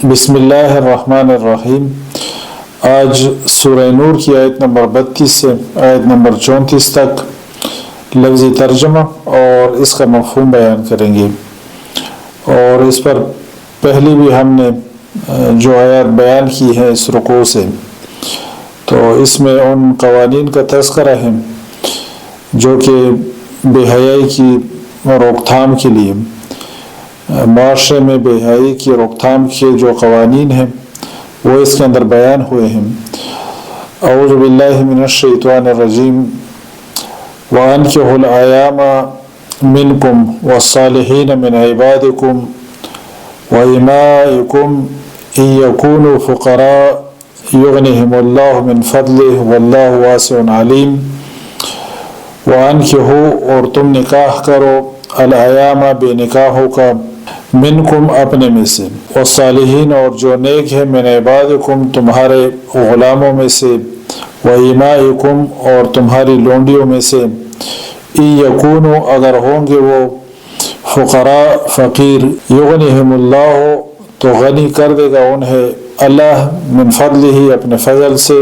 بسم اللہ الرحمن الرحیم۔ آج سورہ نور کی آیت نمبر 32 سے آیت نمبر 34 تک لفظی ترجمہ اور اس کا مفہوم بیان کریں گے، اور اس پر پہلی بھی ہم نے جو آیات بیان کی ہے اس رکوع سے، تو اس میں ان قوانین کا تذکرہ ہے جو کہ بے حیائی کی روک تھام کے لیے، معاشرے میں بے حیائی کی روک تھام کے جو قوانین ہیں وہ اس کے اندر بیان ہوئے ہیں۔ اعوذ باللہ من الشیطان الرجیم۔ وَأَنكِحُوا الْأَيَامَ مِنْكُمْ وَالصَّالِحِينَ مِنْ عِبَادِكُمْ وَإِمَائِكُمْ إِنْ يَكُونُوا فُقَرَاءَ يُغْنِهِمُ اللَّهُ مِنْ فَضْلِهِ وَاللَّهُ وَاسِعٌ عَلِيمٌ۔ وَأَنكِحُوا اور تم نکاح کرو، الایام بے نکاحوں کا، منکم اپنے میں سے، والصالحین اور جو نیک ہے، من عبادکم تمہارے غلاموں میں سے، وإمائکم اور تمہاری لونڈیوں میں سے، ان یکونوا اگر ہوں گے وہ فقراء فقیر، یغنہم اللہ تو غنی کر دے گا انہیں اللہ، من فضلہ اپنے فضل سے،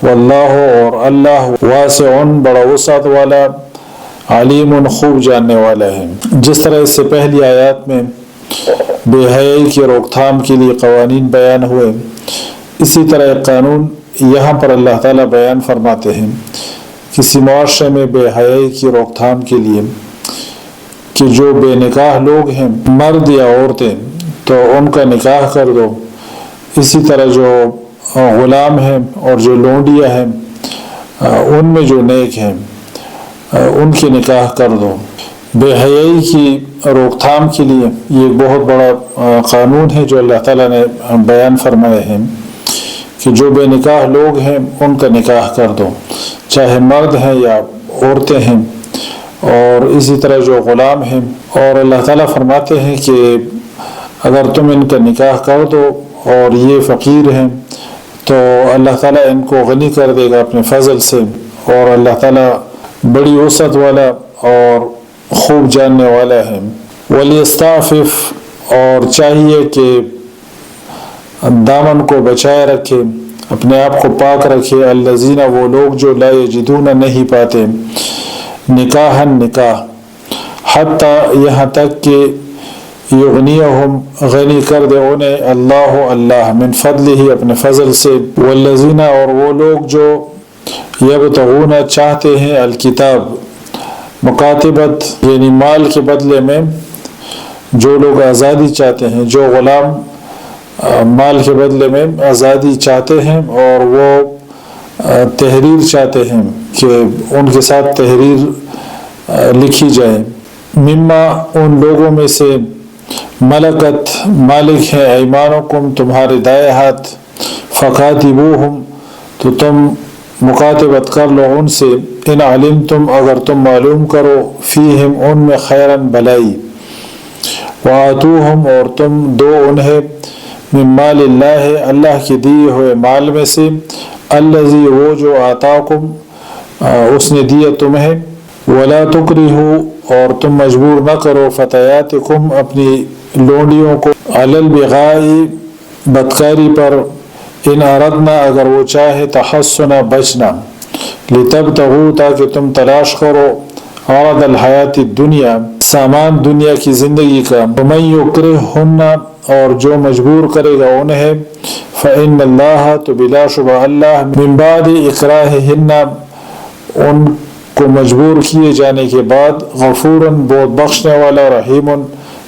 واللہ اور اللہ، واسع بڑا وسعت والا، علیم خوب جاننے والا ہے۔ جس طرح اس سے پہلی آیات میں بے حیائی کی روک تھام کے لیے قوانین بیان ہوئے، اسی طرح ایک قانون یہاں پر اللہ تعالیٰ بیان فرماتے ہیں کسی معاشرے میں بے حیائی کی روک تھام کے لیے کہ جو بے نکاح لوگ ہیں، مرد یا عورتیں، تو ان کا نکاح کر دو۔ اسی طرح جو غلام ہیں اور جو لونڈیاں ہیں ان میں جو نیک ہیں ان کی نکاح کر دو۔ بے حیائی کی روک تھام کے لیے یہ بہت بڑا قانون ہے جو اللہ تعالیٰ نے بیان فرمائے ہیں کہ جو بے نکاح لوگ ہیں ان کا نکاح کر دو، چاہے مرد ہیں یا عورتیں ہیں، اور اسی طرح جو غلام ہیں۔ اور اللہ تعالیٰ فرماتے ہیں کہ اگر تم ان کا نکاح کر دو اور یہ فقیر ہیں تو اللہ تعالیٰ ان کو غنی کر دے گا اپنے فضل سے، اور اللہ تعالیٰ بڑی وسعت والا اور خوب جاننے والا ہے۔ وَلْيَسْتَعْفِفْ اور چاہیے کہ دامن کو بچائے رکھے، اپنے آپ کو پاک رکھے، الذین وہ لوگ جو لا یجدون نہیں پاتے، نکاحً نکاح، حتیٰ یہاں تک کہ یغنیہم غنی کر دے انہیں اللہ من فضلہ اپنے فضل سے، والذین اور وہ لوگ جو یبتغون چاہتے ہیں الکتاب مکاتبت یعنی مال کے بدلے میں، جو لوگ آزادی چاہتے ہیں، جو غلام مال کے بدلے میں آزادی چاہتے ہیں اور وہ تحریر چاہتے ہیں کہ ان کے ساتھ تحریر لکھی جائے، مما ان لوگوں میں سے، ملکت مالک ہے، ایمانکم تمہارے دائیں ہاتھ، فکاتبوہم تو تم مکاتبت کر لو ان سے، ان علمتم اگر تم معلوم کرو، فیہم ان میں خیراً بھلائی، وآتوہم اور تم دو انہیں، من مال اللہ اللہ کے دیے ہوئے مال میں سے، الذی وہ جو آتاکم اس نے دیا تمہیں، ولا تکرہوا اور تم مجبور نہ کرو، فتیاتکم اپنی لونڈیوں کو، علی البغاء بدکاری پر، ان اردنا اگر وہ چاہے، تحصنا بچنا، لتبتغوا تاکہ تم تلاش کرو، عرض الحیات الدنیا سامان دنیا کی زندگی کا، ومن یکرہہن اور جو مجبور کرے گا انہیں، فإن اللہ تو بلا شبہ اللہ، من بعد اکراہہن ان کو مجبور کیے جانے کے بعد، غفوراً بہت بخشنے والا، رحیم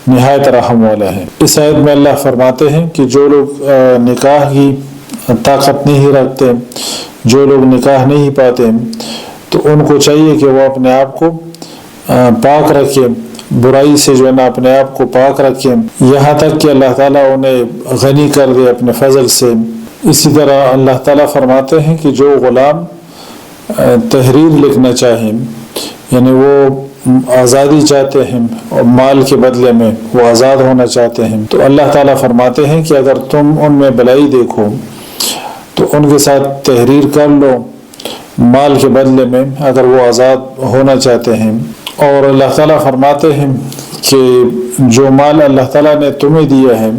نہایت رحم والا ہے۔ اس آیت میں اللہ فرماتے ہیں کہ جو لوگ نکاح کی طاقت نہیں رکھتے، جو لوگ نکاح نہیں پاتے، تو ان کو چاہیے کہ وہ اپنے آپ کو پاک رکھے، برائی سے جو ہے نا اپنے آپ کو پاک رکھے، یہاں تک کہ اللہ تعالیٰ انہیں غنی کر دے اپنے فضل سے۔ اسی طرح اللہ تعالیٰ فرماتے ہیں کہ جو غلام تحریر لکھنا چاہیں، یعنی وہ آزادی چاہتے ہیں اور مال کے بدلے میں وہ آزاد ہونا چاہتے ہیں، تو اللہ تعالیٰ فرماتے ہیں کہ اگر تم ان میں بھلائی دیکھو تو ان کے ساتھ تحریر کر لو مال کے بدلے میں، اگر وہ آزاد ہونا چاہتے ہیں۔ اور اللہ تعالیٰ فرماتے ہیں کہ جو مال اللہ تعالیٰ نے تمہیں دیا ہے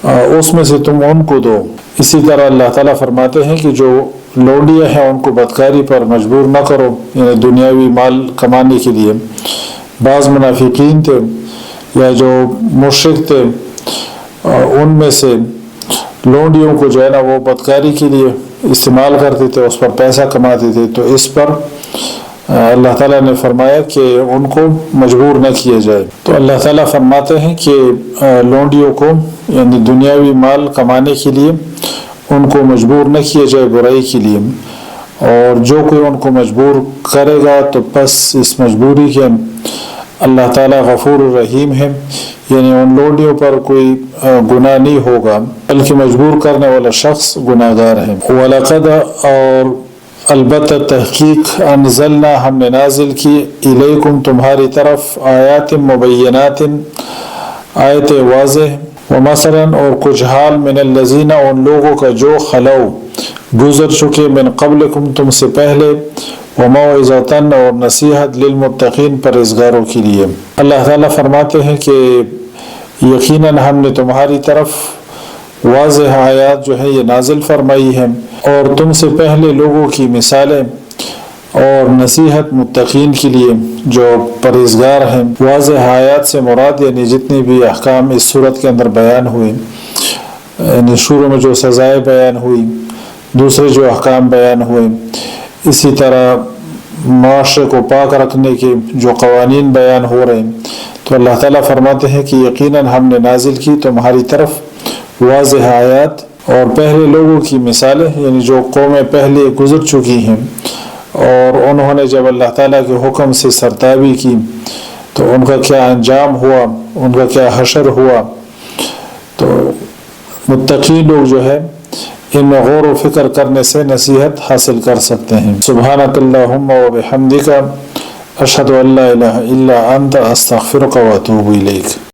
اس میں سے تم ان کو دو۔ اسی طرح اللہ تعالیٰ فرماتے ہیں کہ جو لونڈیاں ہیں ان کو بدکاری پر مجبور نہ کرو، یعنی دنیاوی مال کمانے کے لیے۔ بعض منافقین تھے یا جو مشرک تھے ان میں سے لونڈیوں کو جو ہے نا وہ بدکاری کے لیے استعمال کرتے تھے، اس پر پیسہ کماتے تھے، تو اس پر اللہ تعالیٰ نے فرمایا کہ ان کو مجبور نہ کیا جائے۔ تو اللہ تعالیٰ فرماتے ہیں کہ لونڈیوں کو یعنی دنیاوی مال کمانے کے لیے ان کو مجبور نہ کیا جائے برائی کے لیے، اور جو کوئی ان کو مجبور کرے گا تو پس اس مجبوری کے اللہ تعالیٰ غفور الرحیم ہے، یعنی ان لونڈیوں پر کوئی گناہ نہیں ہوگا بلکہ مجبور کرنے والا شخص گناہ گار ہے۔ وَلَقَدْ اور البتہ تحقیق انزلنا ہم نے نازل کی الیکم تمہاری طرف آیات مبینات آیت واضح ومثلا اور کچھ حال من الذین ان لوگوں کا جو خلو گزر چکے من قبلکم تم سے پہلے وموعظۃ اور نصیحت للمتقین پرہیزگاروں کے لیے۔ اللہ تعالیٰ فرماتے ہیں کہ یقیناً ہم نے تمہاری طرف واضح آیات جو ہے یہ نازل فرمائی ہیں اور تم سے پہلے لوگوں کی مثالیں اور نصیحت متقین کے لیے جو پرہیزگار ہیں۔ واضح آیات سے مراد یعنی جتنے بھی احکام اس صورت کے اندر بیان ہوئے، یعنی شروع میں جو سزائیں بیان ہوئی، دوسرے جو احکام بیان ہوئے، اسی طرح معاشرے کو پاک رکھنے کے جو قوانین بیان ہو رہے ہیں، تو اللہ تعالیٰ فرماتے ہیں کہ یقیناً ہم نے نازل کی تمہاری طرف واضح آیات اور پہلے لوگوں کی مثالیں، یعنی جو قومیں پہلے گزر چکی ہیں اور انہوں نے جب اللہ تعالیٰ کے حکم سے سرتابی کی تو ان کا کیا انجام ہوا، ان کا کیا حشر ہوا۔ تو متقی لوگ جو ہے ان میں غور و فکر کرنے سے نصیحت حاصل کر سکتے ہیں۔ سبحانک اللہم و بحمدک اشہد ان لا الہ الا انت استغفرک و اتوب الیک۔